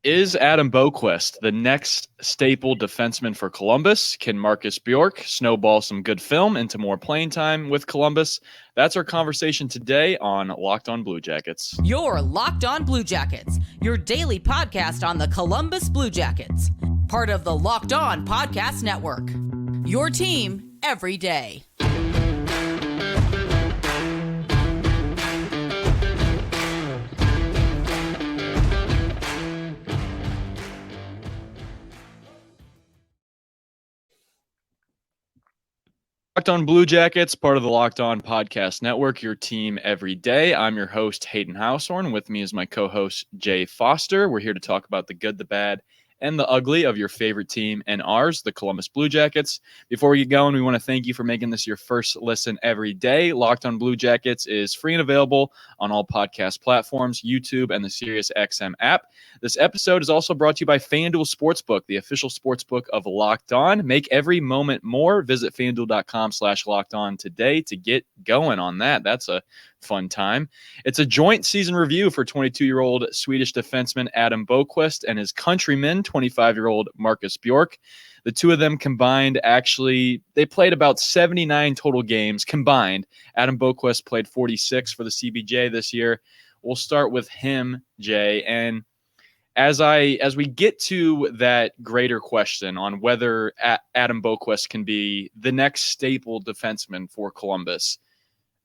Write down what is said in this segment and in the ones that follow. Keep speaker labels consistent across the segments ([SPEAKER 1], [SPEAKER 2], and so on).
[SPEAKER 1] Is Adam Boqvist the next staple defenseman for Columbus? Can Marcus Bjork snowball some good film into more playing time with Columbus? That's our conversation today on Locked On Blue Jackets.
[SPEAKER 2] You're Locked On Blue Jackets, your daily podcast on the Columbus Blue Jackets, part of the Locked On Podcast Network. Your team every day.
[SPEAKER 1] Locked On Blue Jackets, part of the Locked On Podcast Network, your team every day. I'm your host, Hayden Houshorn. With me is my co-host, Jay Foster. We're here to talk about the good, the bad, and the ugly of your favorite team and ours, the Columbus Blue Jackets. Before we get going, we want to thank you for making this your first listen every day. Locked On Blue Jackets is free and available on all podcast platforms, YouTube, and the SiriusXM app. This episode is also brought to you by FanDuel Sportsbook, the official sportsbook of Locked On. Make every moment more. Visit FanDuel.com/LockedOn today to get going on that. That's a fun time. It's a joint season review for 22-year-old Swedish defenseman Adam Boqvist and his countryman, 25-year-old Marcus Bjork. The two of them combined, they played about 79 total games combined. Adam Boqvist played 46 for the CBJ this year. We'll start with him, Jay, and as we get to that greater question on whether Adam Boqvist can be the next staple defenseman for Columbus,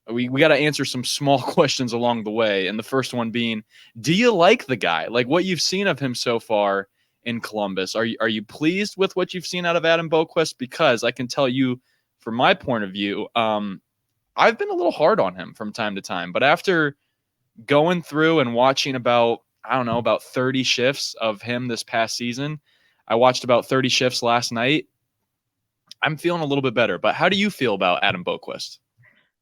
[SPEAKER 1] we got to answer some small questions along the way. And the first one being, do you like the guy? Like what you've seen of him so far in Columbus? Are you pleased with what you've seen out of Adam Boqvist? Because I can tell you from my point of view, I've been a little hard on him from time to time. But after going through and watching about 30 shifts of him this past season, I watched about 30 shifts last night. I'm feeling a little bit better. But how do you feel about Adam Boqvist?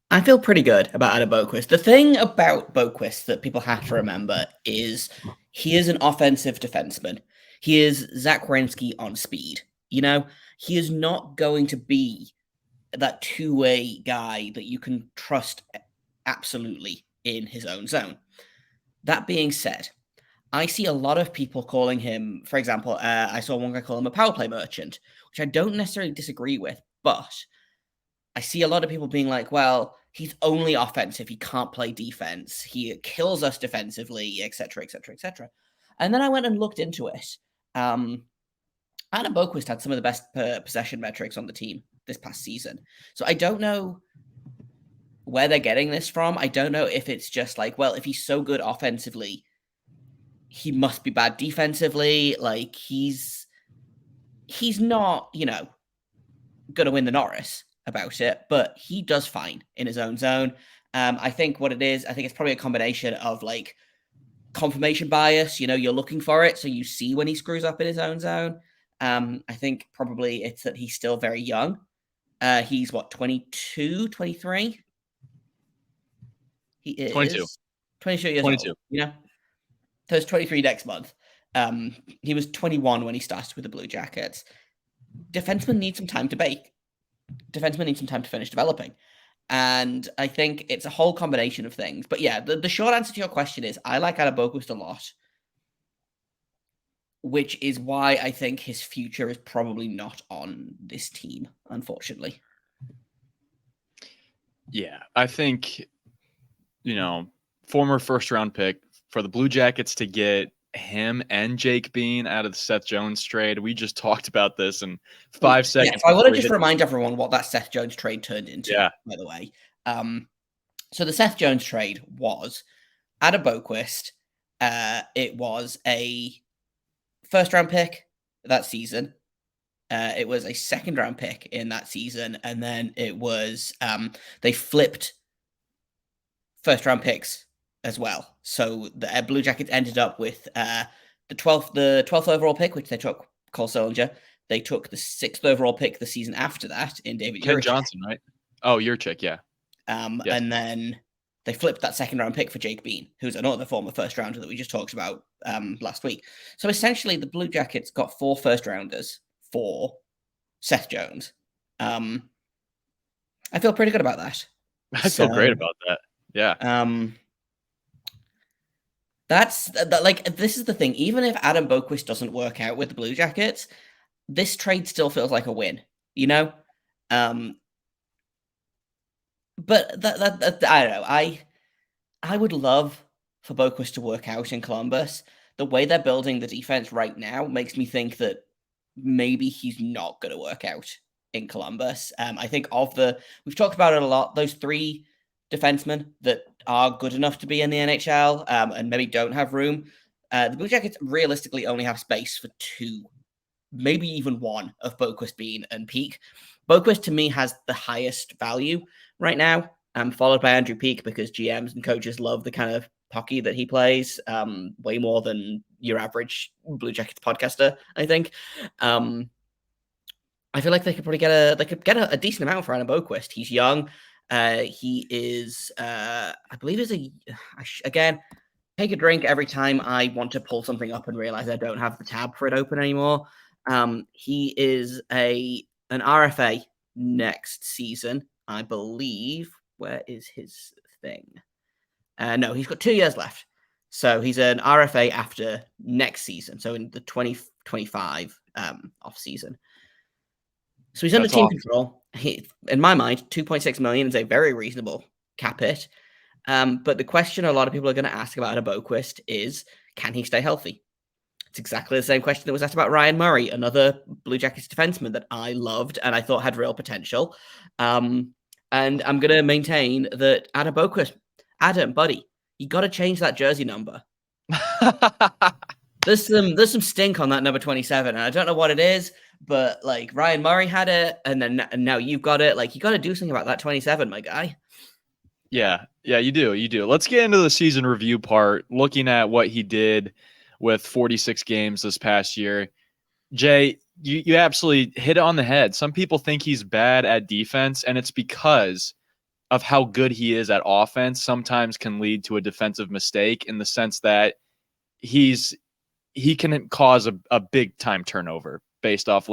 [SPEAKER 3] I feel pretty good about Adam Boqvist. The thing about Boqvist that people have to remember is he is an offensive defenseman. He is Zach Werenski on speed. You know, he is not going to be that two-way guy that you can trust absolutely in his own zone. That being said, I see a lot of people calling him, for example, I saw one guy call him a power play merchant, which I don't necessarily disagree with, but I see a lot of people being like, well, he's only offensive. He can't play defense. He kills us defensively, etc., etc., etc. And then I went and looked into it. Adam Boqvist had some of the best possession metrics on the team this past season. So I don't know where they're getting this from. I don't know if it's just like, well, if he's so good offensively, he must be bad defensively. Like he's not, going to win the Norris about it, but he does fine in his own zone. I think what it is, I think it's probably a combination of like confirmation bias. You're looking for it, so you see when he screws up in his own zone. I think probably it's that he's still very young. He's 22, 23? He is 22 years
[SPEAKER 1] 22.
[SPEAKER 3] old. So it's 23 next month. He was 21 when he started with the Blue Jackets. Defensemen need some time to bake. Defensemen need some time to finish developing. And I think it's a whole combination of things. But yeah, the short answer to your question is I like Adam Boqvist a lot, which is why I think his future is probably not on this team, unfortunately.
[SPEAKER 1] Yeah, I think, former first-round pick for the Blue Jackets to get him and Jake Bean out of the Seth Jones trade. We just talked about this in 5 seconds.
[SPEAKER 3] Yeah, so I want to just remind everyone what that Seth Jones trade turned into, by the way. So the Seth Jones trade was Adam Boqvist. It was a first-round pick that season. It was a second-round pick in that season. And then it was they flipped first-round picks as well. So the Blue Jackets ended up with the 12th overall pick, which they took Cole Sillinger. They took the 6th overall pick the season after that in David
[SPEAKER 1] Ken
[SPEAKER 3] Juracek.
[SPEAKER 1] Johnson, right? Oh, Juracek, yeah.
[SPEAKER 3] Yes. And then they flipped that second-round pick for Jake Bean, who's another former first-rounder that we just talked about last week. So essentially, the Blue Jackets got 4 first-rounders for Seth Jones. I feel pretty good about that.
[SPEAKER 1] I feel great about that. Yeah.
[SPEAKER 3] This is the thing. Even if Adam Boqvist doesn't work out with the Blue Jackets, this trade still feels like a win, you know? But I don't know. I would love for Boqvist to work out in Columbus. The way they're building the defense right now makes me think that maybe he's not going to work out in Columbus. I think we've talked about it a lot. Those three defensemen that are good enough to be in the NHL and maybe don't have room. The Blue Jackets realistically only have space for two, maybe even one of Boqvist, Bean, and Peak. Boqvist to me has the highest value right now, followed by Andrew Peak because GMs and coaches love the kind of hockey that he plays way more than your average Blue Jackets podcaster, I think. I feel like they could probably get a decent amount for Adam Boqvist. He's young. He is, I believe, again, take a drink every time I want to pull something up and realize I don't have the tab for it open anymore. He is an RFA next season, I believe. Where is his thing? No, he's got 2 years left. So he's an RFA after next season. So in the 2025 off season. So he's under team control. In my mind, 2.6 million is a very reasonable cap hit. But the question a lot of people are going to ask about Boqvist is, can he stay healthy? It's exactly the same question that was asked about Ryan Murray, another Blue Jackets defenseman that I loved and I thought had real potential. And I'm going to maintain that Adam Boqvist, buddy, you got to change that jersey number. There's some stink on that number 27, and I don't know what it is, but like Ryan Murray had it, and now you've got it. Like, you got to do something about that 27, my guy.
[SPEAKER 1] Yeah, you do. Let's get into the season review part, looking at what he did with 46 games this past year. Jay, you absolutely hit it on the head. Some people think he's bad at defense, and it's because of how good he is at offense sometimes can lead to a defensive mistake in the sense that he can cause a big time turnover based off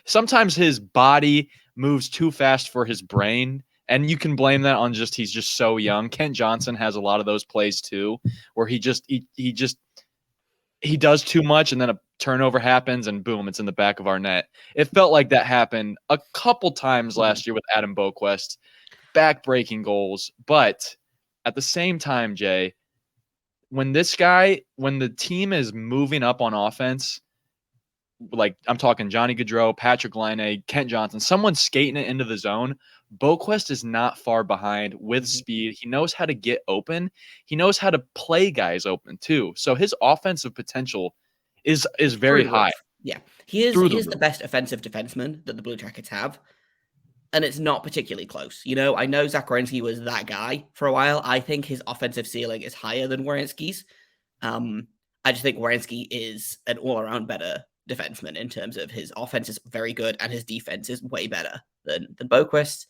[SPEAKER 1] sometimes his body moves too fast for his brain. And you can blame that on he's just so young. Kent Johnson has a lot of those plays too, where he does too much and then a turnover happens and boom, it's in the back of our net. It felt like that happened a couple times last year with Adam Boqvist, back-breaking goals. But at the same time, Jay, when the team is moving up on offense, like I'm talking Johnny Gaudreau, Patrick Laine, Kent Johnson, someone's skating it into the zone, Boqvist is not far behind with speed. He knows how to get open. He knows how to play guys open too. So his offensive potential is very high.
[SPEAKER 3] Yeah, he is the best offensive defenseman that the Blue Jackets have. And it's not particularly close. You know, I know Zach Werenski was that guy for a while. I think his offensive ceiling is higher than Werenski's. I just think Werenski is an all-around better defenseman in terms of his offense is very good and his defense is way better than Boqvist.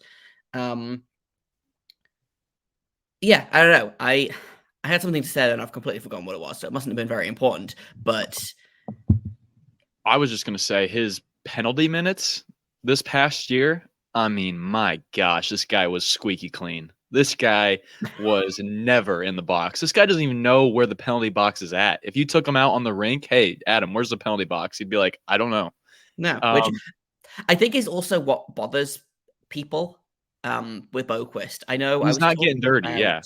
[SPEAKER 3] Yeah, I don't know. I had something to say and I've completely forgotten what it was, so it mustn't have been very important. But
[SPEAKER 1] I was just going to say his penalty minutes this past year, I mean, my gosh, this guy was squeaky clean. This guy was never in the box. This guy doesn't even know where the penalty box is at. If you took him out on the rink, hey, Adam, where's the penalty box? He'd be like, I don't know.
[SPEAKER 3] No, which I think is also what bothers people with Boqvist. I know
[SPEAKER 1] he's not getting dirty. Yeah.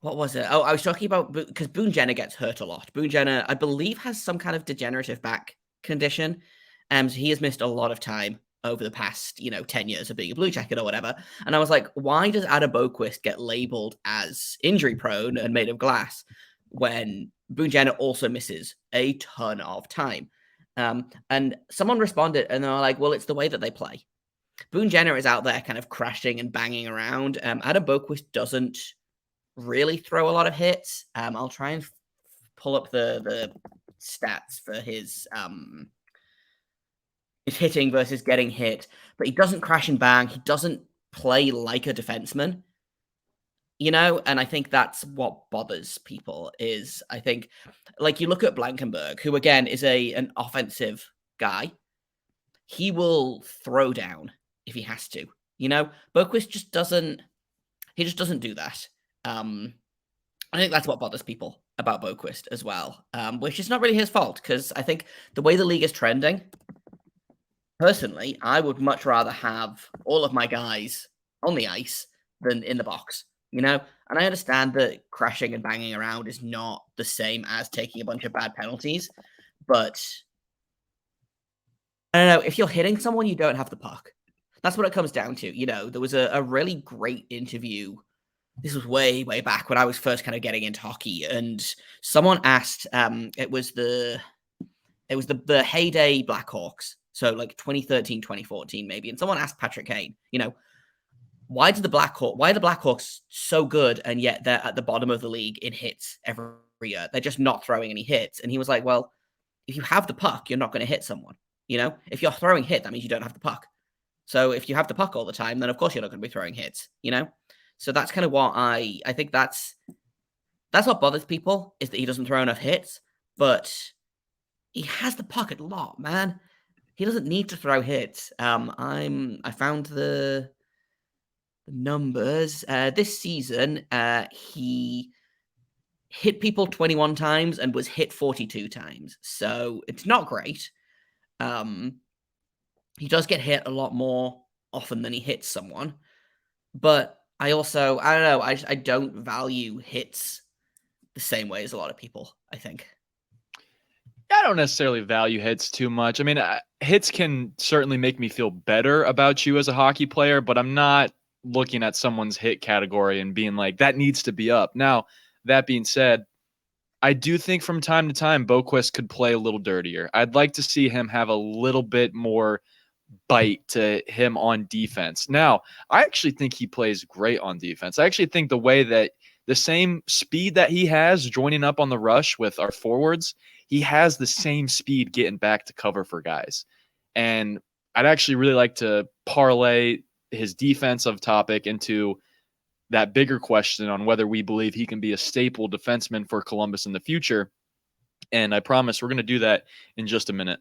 [SPEAKER 3] What was it? Oh, I was talking about because Boone Jenner gets hurt a lot. Boone Jenner, I believe, has some kind of degenerative back condition. So he has missed a lot of time over the past, 10 years of being a Blue Jacket or whatever. And I was like, why does Adam Boqvist get labeled as injury prone and made of glass when Boone Jenner also misses a ton of time? And someone responded and they were like, well, it's the way that they play. Boone Jenner is out there kind of crashing and banging around. Adam Boqvist doesn't really throw a lot of hits. I'll try and pull up the stats for his hitting versus getting hit, but he doesn't crash and bang. He doesn't play like a defenseman, and I think that's what bothers people is I think, like, you look at Blankenberg, who again is an offensive guy. He will throw down if he has to, Boqvist just doesn't do that. I think that's what bothers people. about Boqvist as well, which is not really his fault because I think the way the league is trending, personally, I would much rather have all of my guys on the ice than in the box, you know? And I understand that crashing and banging around is not the same as taking a bunch of bad penalties, but I don't know, if you're hitting someone, you don't have the puck. That's what it comes down to. There was a really great interview. This was way, way back when I was first kind of getting into hockey, and someone asked, it was the heyday Blackhawks, so like 2013, 2014 maybe, and someone asked Patrick Kane, why are the Blackhawks so good and yet they're at the bottom of the league in hits every year? They're just not throwing any hits. And he was like, well, if you have the puck, you're not going to hit someone. If you're throwing hit, that means you don't have the puck. So if you have the puck all the time, then of course you're not going to be throwing hits, So that's kind of what I think that's what bothers people, is that he doesn't throw enough hits, but he has the puck a lot, man. He doesn't need to throw hits. I found the numbers. This season, he hit people 21 times and was hit 42 times. So it's not great. He does get hit a lot more often than he hits someone. But I don't know, I don't value hits the same way as a lot of people, I think.
[SPEAKER 1] I don't necessarily value hits too much. I mean, hits can certainly make me feel better about you as a hockey player, but I'm not looking at someone's hit category and being like, that needs to be up. Now, that being said, I do think from time to time, Boqvist could play a little dirtier. I'd like to see him have a little bit more bite to him on defense. Now, I actually think he plays great on defense. I actually think the way that the same speed that he has joining up on the rush with our forwards, he has the same speed getting back to cover for guys. And I'd actually really like to parlay his defensive topic into that bigger question on whether we believe he can be a staple defenseman for Columbus in the future. And I promise we're going to do that in just a minute.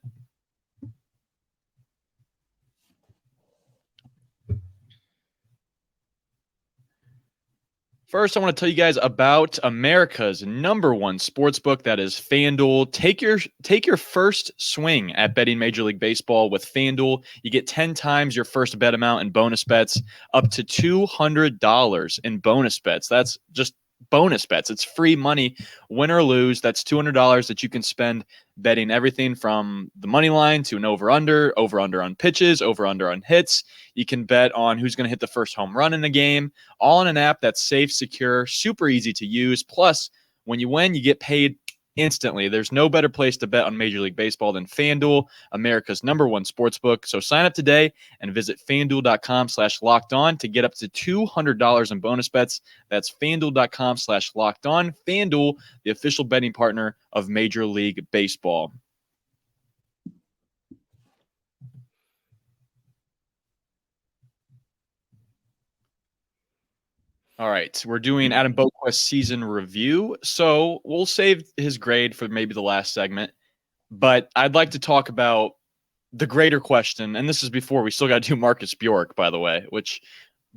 [SPEAKER 1] First, I want to tell you guys about America's #1 sportsbook, that is FanDuel. Take your first swing at betting Major League Baseball with FanDuel. You get 10 times your first bet amount in bonus bets, up to $200 in bonus bets. That's just bonus bets. It's free money, win or lose. That's $200 that you can spend betting everything from the money line to an over-under on pitches, over-under on hits. You can bet on who's going to hit the first home run in the game, all in an app that's safe, secure, super easy to use. Plus, when you win, you get paid instantly. There's no better place to bet on Major League Baseball than FanDuel, America's #1 sportsbook. So sign up today and visit FanDuel.com/lockedon to get up to $200 in bonus bets. That's FanDuel.com/lockedon. FanDuel, the official betting partner of Major League Baseball. All right, we're doing Adam Boqvist's season review, so we'll save his grade for maybe the last segment. But I'd like to talk about the greater question, and this is before we still got to do Marcus Bjork, by the way, which,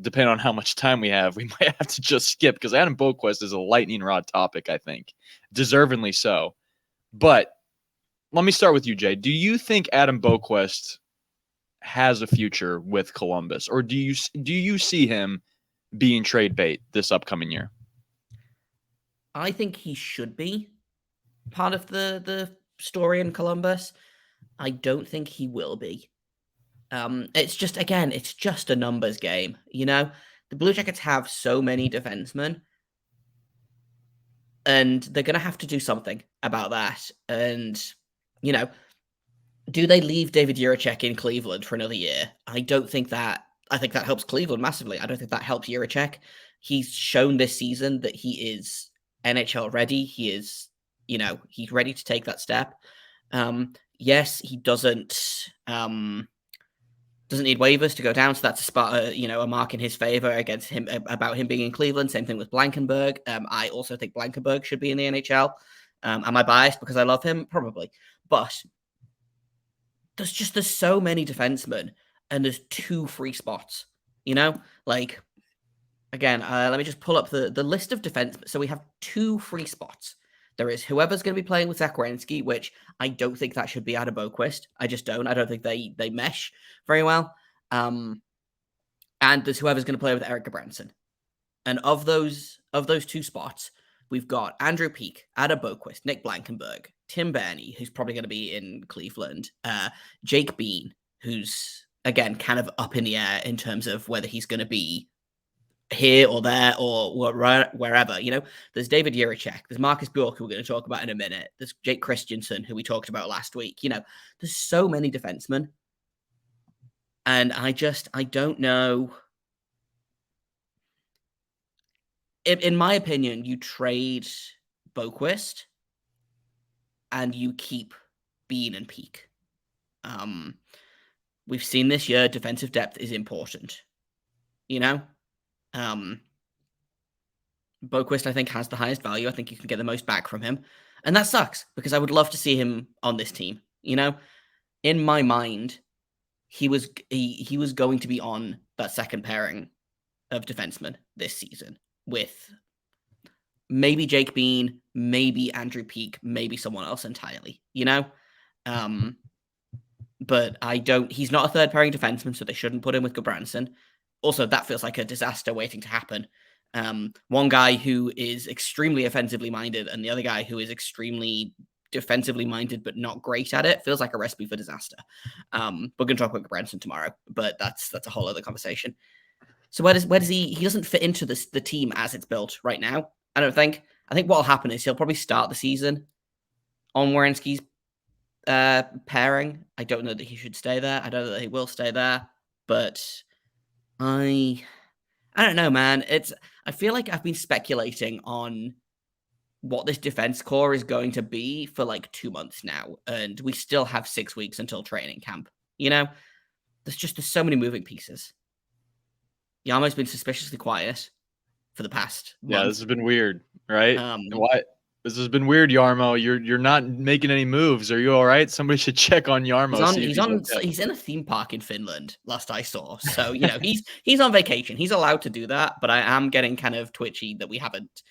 [SPEAKER 1] depending on how much time we have, we might have to just skip because Adam Boqvist is a lightning rod topic, I think, deservingly so. But let me start with you, Jay. Do you think Adam Boqvist has a future with Columbus, or do you see him being trade bait this upcoming year?
[SPEAKER 3] I think he should be part of the story in Columbus. I don't think he will be. It's just a numbers game. The Blue Jackets have so many defensemen, and they're going to have to do something about that. And, do they leave David Jiricek in Cleveland for another year? I think that helps Cleveland massively. I don't think that helps Jiricek. He's shown this season that he is NHL ready. He is, he's ready to take that step. Yes, he doesn't need waivers to go down, so that's a mark in his favor against him about him being in Cleveland. Same thing with Blankenberg. I also think Blankenberg should be in the NHL. Am I biased because I love him? Probably, but there's so many defensemen, and there's 2 free spots. Again, let me just pull up the list of defensemen. So we have 2 free spots. There is whoever's going to be playing with Zach Werenski, which I don't think that should be out of Boqvist. I just don't. I don't think they mesh very well. And there's whoever's going to play with Eric Gabranson. And of those two spots, we've got Andrew Peak, Ada Boqvist, Nick Blankenberg, Tim Burney, who's probably going to be in Cleveland, Jake Bean, who's, again, kind of up in the air in terms of whether he's going to be here or there or wherever. There's David Jiricek, there's Marcus Bjork, who we're going to talk about in a minute, there's Jake Christensen, who we talked about last week. There's so many defensemen. And I don't know. In my opinion, you trade Boqvist and you keep Bean and Peak. We've seen this year, defensive depth is important. Boqvist, I think, has the highest value. I think you can get the most back from him. And that sucks because I would love to see him on this team. In my mind, he was going to be on that second pairing of defensemen this season with maybe Jake Bean, maybe Andrew Peak, maybe someone else entirely, but he's not a third pairing defenseman, so they shouldn't put him with Gabranson. Also, that feels like a disaster waiting to happen. One guy who is extremely offensively minded and the other guy who is extremely defensively minded but not great at it feels like a recipe for disaster. We're going to talk about Gabranson tomorrow, but that's a whole other conversation. So where does he doesn't fit into the team as it's built right now? I don't think. I think what will happen is he'll probably start the season on Werenski's pairing. I don't know that he should stay there. I don't know that he will stay there, but I don't know, man. I feel like I've been speculating on what this defense core is going to be for like 2 months now, and we still have 6 weeks until training camp. There's so many moving pieces. Yarmo's been suspiciously quiet for the past month.
[SPEAKER 1] Yeah, this has been weird, right? Why? This has been weird, Yarmo. You're not making any moves. Are you all right? Somebody should check on Yarmo.
[SPEAKER 3] He's in a theme park in Finland, last I saw. So he's on vacation. He's allowed to do that. But I am getting kind of twitchy that we haven't.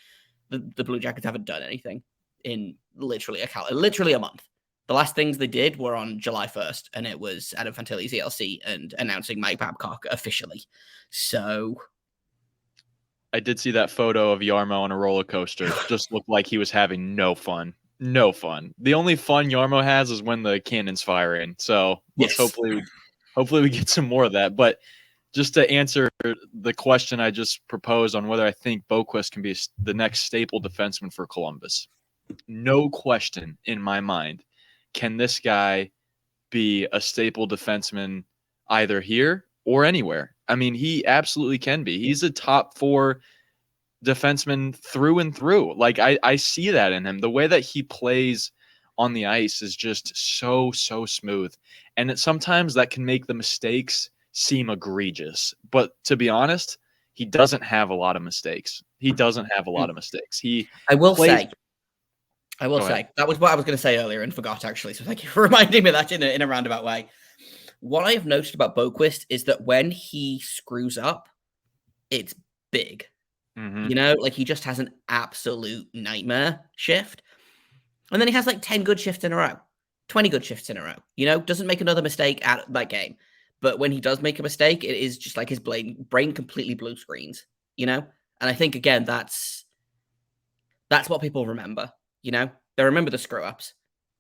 [SPEAKER 3] The Blue Jackets haven't done anything in literally a month. The last things they did were on July 1st, and it was Adam Fantilli's ELC and announcing Mike Babcock officially. So
[SPEAKER 1] I did see that photo of Yarmo on a roller coaster. Just looked like he was having no fun. No fun. The only fun Yarmo has is when the cannon's firing. So let's hopefully we get some more of that. But just to answer the question I just proposed on whether I think Boqvist can be the next staple defenseman for Columbus, no question in my mind. Can this guy be a staple defenseman either here or anywhere? I mean, he absolutely can be. He's a top 4 defenseman through and through. Like, I see that in him. The way that he plays on the ice is just so smooth. And sometimes that can make the mistakes seem egregious. But to be honest, he doesn't have a lot of mistakes. I will say, that was what I was going to say earlier and forgot, actually. So thank you for reminding me of that in a roundabout way. What I've noticed about Boqvist is that when he screws up, it's big. Mm-hmm.
[SPEAKER 3] Like he just has an absolute nightmare shift. And then he has like 10 good shifts in a row, 20 good shifts in a row, doesn't make another mistake at that game. But when he does make a mistake, it is just like his brain completely blue screens, And I think, again, that's what people remember, They remember the screw-ups.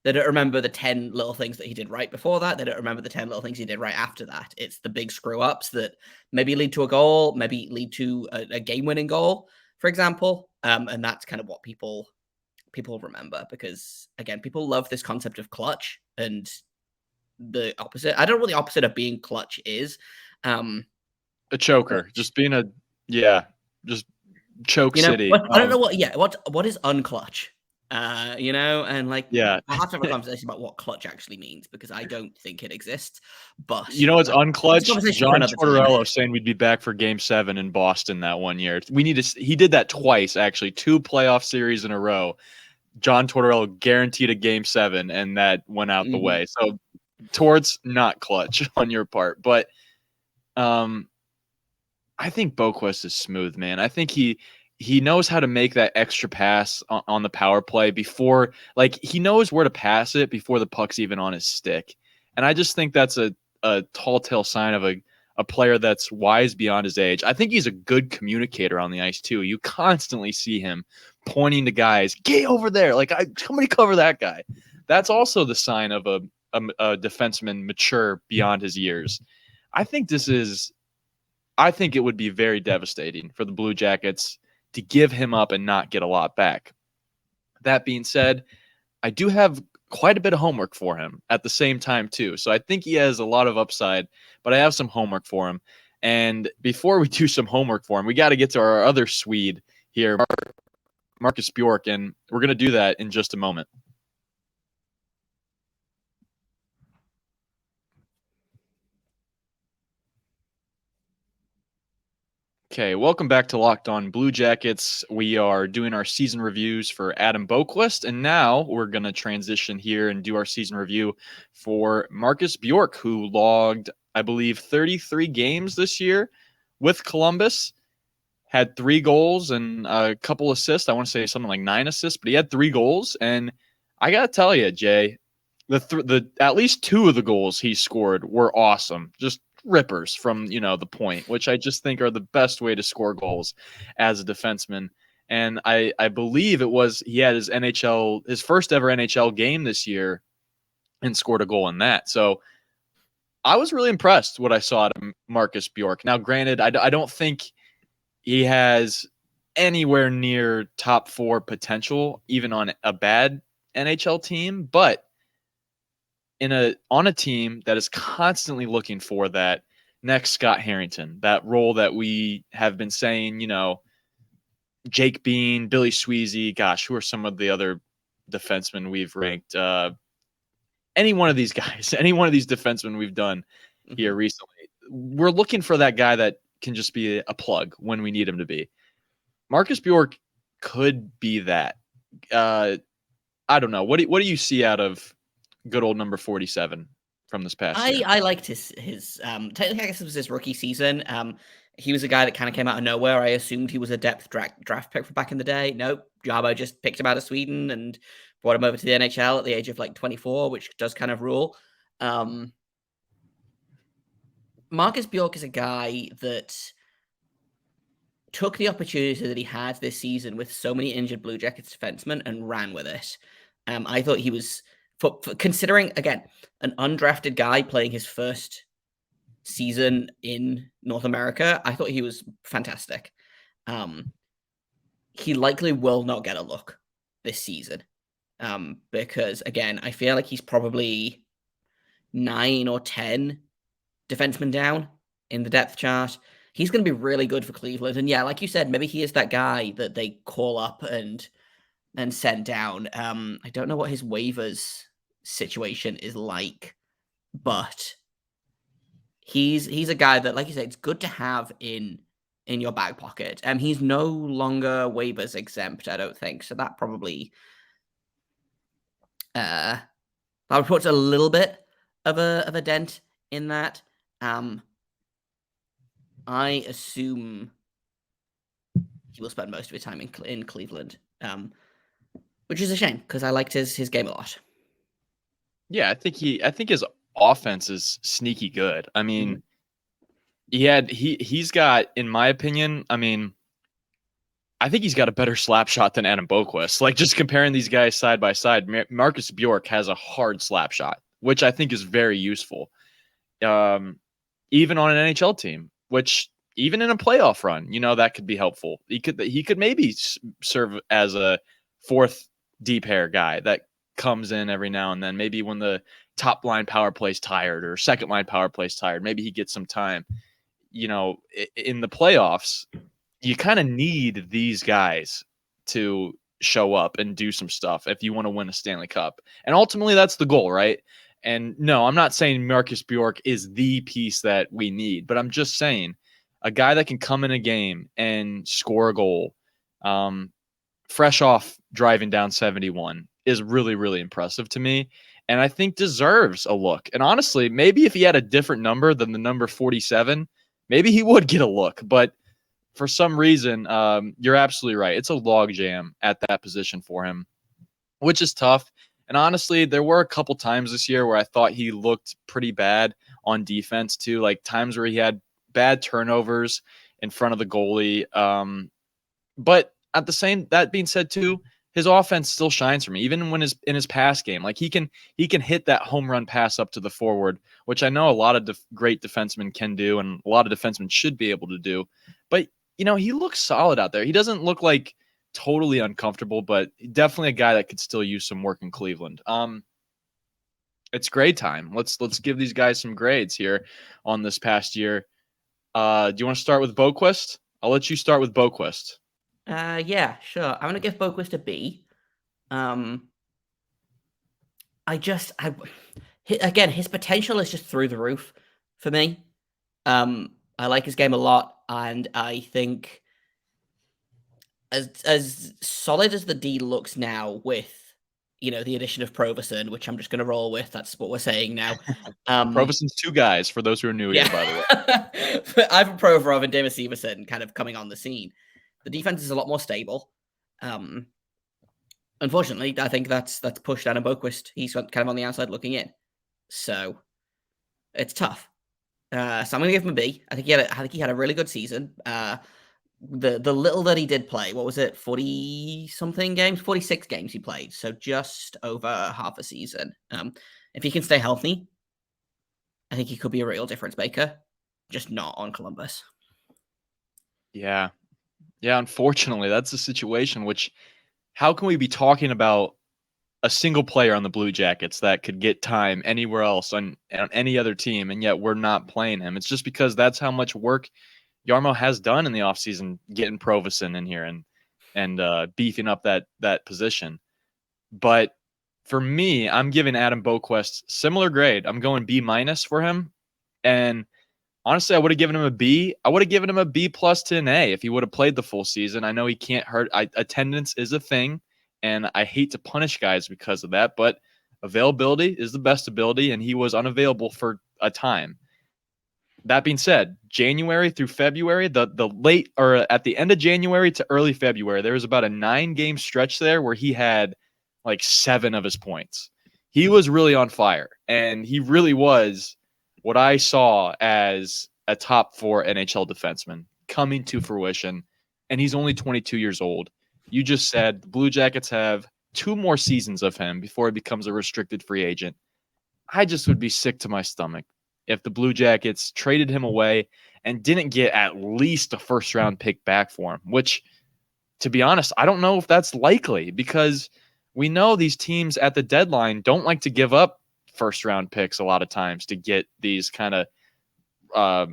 [SPEAKER 3] They don't remember the 10 little things that he did right before that. They don't remember the 10 little things he did right after that. It's the big screw-ups that maybe lead to a goal, maybe lead to a game-winning goal, for example. And that's kind of what people remember because, again, people love this concept of clutch and the opposite. I don't know what the opposite of being clutch is.
[SPEAKER 1] A choker. Just being just choke city.
[SPEAKER 3] I don't know what is unclutch. And like, I'll have to have a conversation about what clutch actually means because I don't think it exists. But
[SPEAKER 1] it's unclutch. John Tortorella saying we'd be back for Game 7 in Boston that one year. He did that twice, actually, 2 playoff series in a row. John Tortorella guaranteed a Game 7, and that went out the way. So, towards not clutch on your part, but I think Boqvist is smooth, man. I think he knows how to make that extra pass on the power play before, like, he knows where to pass it before the puck's even on his stick. And I just think that's a tall tale sign of a player that's wise beyond his age. I think he's a good communicator on the ice too. You constantly see him pointing to guys, get over there. Like, somebody cover that guy. That's also the sign of a defenseman mature beyond his years. I think it would be very devastating for the Blue Jackets to give him up and not get a lot back. That being said, I do have quite a bit of homework for him at the same time too. So I think he has a lot of upside, but I have some homework for him. And before we do some homework for him, we got to get to our other Swede here, Marcus Bjork, and we're going to do that in just a moment. Okay, welcome back to Locked On Blue Jackets. We are doing our season reviews for Adam Boqvist, and now we're going to transition here and do our season review for Marcus Bjork, who logged, I believe, 33 games this year with Columbus, had 3 goals and a couple assists. I want to say something like 9 assists, but he had 3 goals, and I got to tell you, Jay, the at least 2 of the goals he scored were awesome. Just rippers from, the point, which I just think are the best way to score goals as a defenseman. And I believe he had his first ever NHL game this year and scored a goal in that. So I was really impressed what I saw at Marcus Bjork. Now, granted, I don't think he has anywhere near top 4 potential, even on a bad NHL team, but on a team that is constantly looking for that next Scott Harrington, that role that we have been saying, Jake Bean, Billy Sweezy, gosh, who are some of the other defensemen we've ranked? Any one of these guys, any one of these defensemen we've done here recently. We're looking for that guy that can just be a plug when we need him to be. Marcus Bjork could be that. I don't know. What do you see out of good old number 47 from this past year?
[SPEAKER 3] I liked his technically, I guess it was his rookie season. He was a guy that kind of came out of nowhere. I assumed he was a depth draft pick from back in the day. Nope. Jabo just picked him out of Sweden and brought him over to the NHL at the age of 24, which does kind of rule. Marcus Bjork is a guy that took the opportunity that he had this season with so many injured Blue Jackets defensemen and ran with it. I thought he was, for considering, again, an undrafted guy playing his first season in North America, I thought he was fantastic. He likely will not get a look this season because, again, I feel like he's probably 9 or 10 defensemen down in the depth chart. He's going to be really good for Cleveland. And yeah, like you said, maybe he is that guy that they call up and send down. I don't know what his waivers situation is like, but he's a guy that, like you said, it's good to have in your back pocket. He's no longer waivers exempt, I don't think. So that probably that puts a little bit of a dent in that. I assume he will spend most of his time in Cleveland, which is a shame because I liked his game a lot.
[SPEAKER 1] Yeah, I think his offense is sneaky good. I mean, he's got, in my opinion, I think he's got a better slap shot than Adam Boqvist. Like, just comparing these guys side by side, Marcus Bjork has a hard slap shot, which I think is very useful, even on an NHL team. Which, even in a playoff run, that could be helpful. He could maybe serve as a 4th deep hair guy that comes in every now and then. Maybe when the top line power play's tired or second line power play's tired, maybe he gets some time. In the playoffs, you kind of need these guys to show up and do some stuff if you want to win a Stanley Cup. And ultimately, that's the goal, right? And no, I'm not saying Marcus Bjork is the piece that we need, but I'm just saying a guy that can come in a game and score a goal, fresh off driving down 71, is really, really impressive to me. And I think deserves a look. And honestly, maybe if he had a different number than the number 47, maybe he would get a look. But for some reason, you're absolutely right. It's a logjam at that position for him, which is tough. And honestly, there were a couple times this year where I thought he looked pretty bad on defense too, like times where he had bad turnovers in front of the goalie. But at the same, that being said too, his offense still shines for me, even when in his pass game. Like he can hit that home run pass up to the forward, which I know a lot of great defensemen can do, and a lot of defensemen should be able to do. But he looks solid out there. He doesn't look like totally uncomfortable, but definitely a guy that could still use some work in Cleveland. It's grade time. Let's give these guys some grades here on this past year. Do you want to start with Boqvist? I'll let you start with Boqvist.
[SPEAKER 3] Yeah, sure. I'm gonna give Boqvist a B. Again, his potential is just through the roof for me. I like his game a lot, and I think as solid as the D looks now with the addition of Proverson, which I'm just gonna roll with. That's what we're saying now.
[SPEAKER 1] Proverson's two guys, for those who are new here, by the
[SPEAKER 3] way. Ivan Provorov and Demis Severson kind of coming on the scene. The defense is a lot more stable. Unfortunately, I think that's pushed Adam Boqvist. He's kind of on the outside looking in, so it's tough. So I'm going to give him a B. I think he had a really good season. The little that he did play, what was it, 40-something games? 46 games he played, so just over half a season. If he can stay healthy, I think he could be a real difference maker, just not on Columbus.
[SPEAKER 1] Yeah, unfortunately, that's the situation, which how can we be talking about a single player on the Blue Jackets that could get time anywhere else on any other team, and yet we're not playing him? It's just because that's how much work Jarmo has done in the offseason, getting Proverson in here and beefing up that position. But for me, I'm giving Adam Boqvist similar grade. I'm going B- for him. And honestly, I would have given him a B. I would have given him a B+ to an A if he would have played the full season. I know he can't hurt. Attendance is a thing, and I hate to punish guys because of that, but availability is the best ability, and he was unavailable for a time. That being said, January through February, the late or at the end of January to early February, there was about a 9-game stretch there where he had like 7 of his points. He was really on fire, and he really was what I saw as a top 4 NHL defenseman coming to fruition, and he's only 22 years old. You just said the Blue Jackets have 2 more seasons of him before he becomes a restricted free agent. I just would be sick to my stomach if the Blue Jackets traded him away and didn't get at least a first-round pick back for him, which, to be honest, I don't know if that's likely, because we know these teams at the deadline don't like to give up first-round picks a lot of times to get these kind of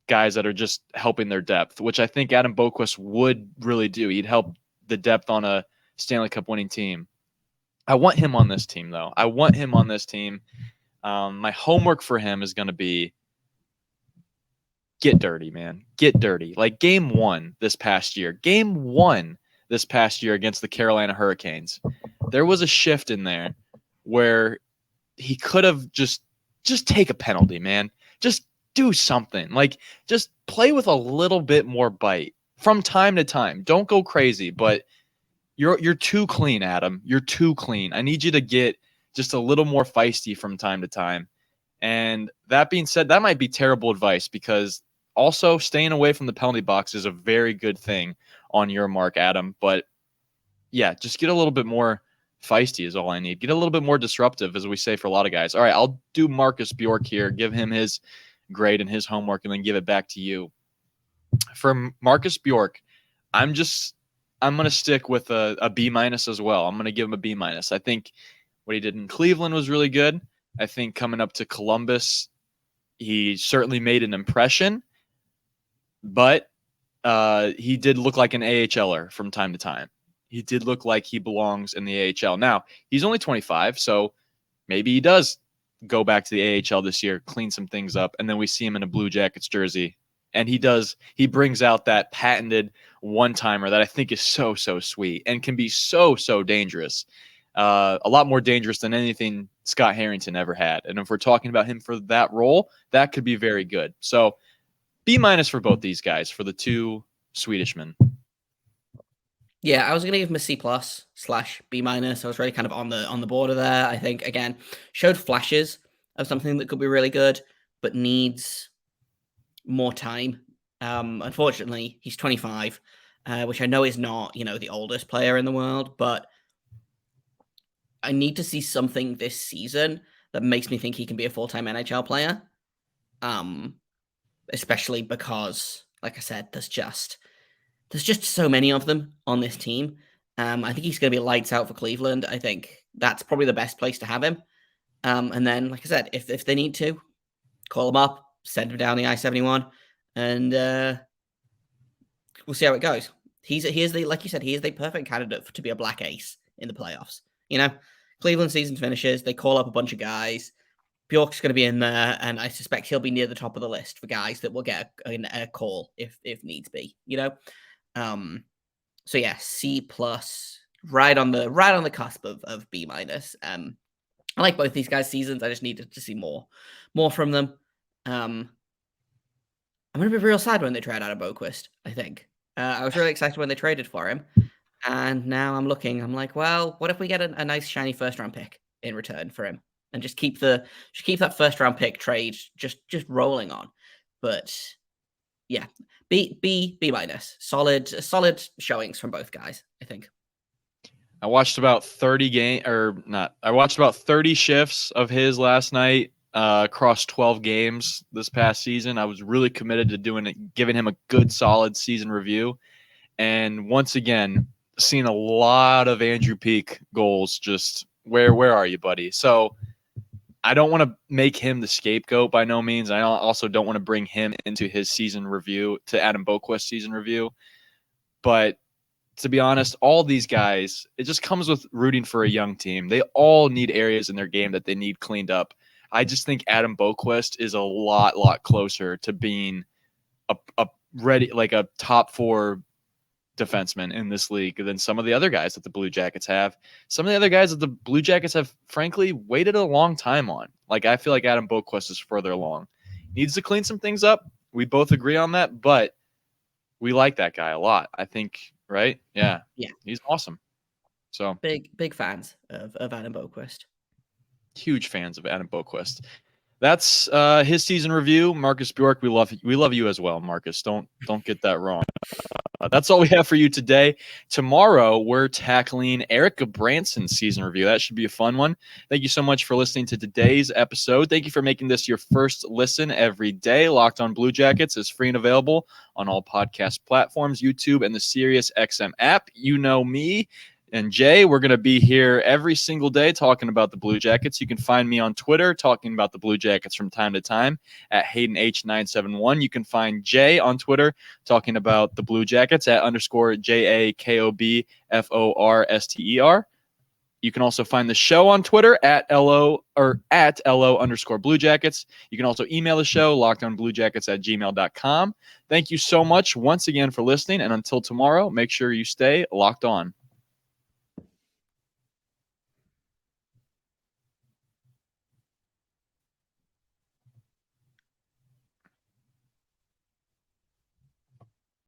[SPEAKER 1] guys that are just helping their depth, which I think Adam Boqvist would really do. He'd help the depth on a Stanley Cup winning team. I want him on this team, though. I want him on this team. My homework for him is going to be get dirty, man. Get dirty. Like game 1 this past year. Game 1 this past year against the Carolina Hurricanes. There was a shift in there where he could have just take a penalty, man. Just do something. Like, just play with a little bit more bite from time to time. Don't go crazy, but you're too clean, Adam. You're too clean. I need you to get just a little more feisty from time to time. And that being said, that might be terrible advice, because also staying away from the penalty box is a very good thing on your mark, Adam. But yeah, just get a little bit more feisty is all I need. Get a little bit more disruptive, as we say for a lot of guys. All right, I'll do Marcus Bjork here, give him his grade and his homework, and then give it back to you. For Marcus Bjork, I'm going to stick with a B- as well. I'm going to give him a B-. I think what he did in Cleveland was really good. I think coming up to Columbus, he certainly made an impression, but he did look like an AHLer from time to time. He did look like he belongs in the AHL. Now, he's only 25, so maybe he does go back to the AHL this year, clean some things up, and then we see him in a Blue Jackets jersey. And he brings out that patented one-timer that I think is so, so sweet and can be so, so dangerous. A lot more dangerous than anything Scott Harrington ever had. And if we're talking about him for that role, that could be very good. So B- for both these guys for the 2 Swedishman.
[SPEAKER 3] Yeah, I was gonna give him a C+/B-. I was really kind of on the border there. I think again showed flashes of something that could be really good, but needs more time. Unfortunately, he's 25, which I know is not the oldest player in the world, but I need to see something this season that makes me think he can be a full-time NHL player. Especially because, like I said, there's just so many of them on this team. I think he's going to be lights out for Cleveland. I think that's probably the best place to have him. And then, like I said, if they need to, call him up, send him down the I-71, and we'll see how it goes. He is like you said, he is the perfect candidate to be a black ace in the playoffs. Cleveland season finishes, they call up a bunch of guys. Bjork's going to be in there, and I suspect he'll be near the top of the list for guys that will get a call if needs be. So yeah, C+, right on the cusp of B-. I like both these guys' seasons. I just needed to see more from them. I'm gonna be real sad when they trade out of Boqvist. I think I was really excited when they traded for him, and now I'm like, well, what if we get a nice shiny first round pick in return for him, and just keep that first round pick trade just rolling on. But yeah, B-. Solid showings from both guys, I think.
[SPEAKER 1] I watched about 30 I watched about 30 shifts of his last night across 12 games this past season. I was really committed to giving him a good, solid season review. And once again, seen a lot of Andrew Peak goals. Just where are you, buddy? So I don't want to make him the scapegoat by no means. I also don't want to bring him into his season review, to Adam Boqvist's season review. But to be honest, all these guys, it just comes with rooting for a young team. They all need areas in their game that they need cleaned up. I just think Adam Boqvist is a lot closer to being a ready, like a top 4 defenseman in this league than some of the other guys that the Blue Jackets have. Some of the other guys that the Blue Jackets have, frankly, waited a long time on. Like, I feel like Adam Boqvist is further along. Needs to clean some things up. We both agree on that, but we like that guy a lot, I think, right? Yeah. He's awesome. So
[SPEAKER 3] big fans of Adam Boqvist.
[SPEAKER 1] Huge fans of Adam Boqvist. That's his season review. Marcus Bjork, we love you as well, Marcus. Don't get that wrong. That's all we have for you today. Tomorrow, we're tackling Eric Branson's season review. That should be a fun one. Thank you so much for listening to today's episode. Thank you for making this your first listen every day. Locked On Blue Jackets is free and available on all podcast platforms, YouTube, and the SiriusXM app. You know me and Jay, we're going to be here every single day talking about the Blue Jackets. You can find me on Twitter talking about the Blue Jackets from time to time at HaydenH971. You can find Jay on Twitter talking about the Blue Jackets at _JAKOBFORSTER. You can also find the show on Twitter at LO_Blue Jackets. You can also email the show, lockedonbluejackets@gmail.com. Thank you so much once again for listening. And until tomorrow, make sure you stay locked on.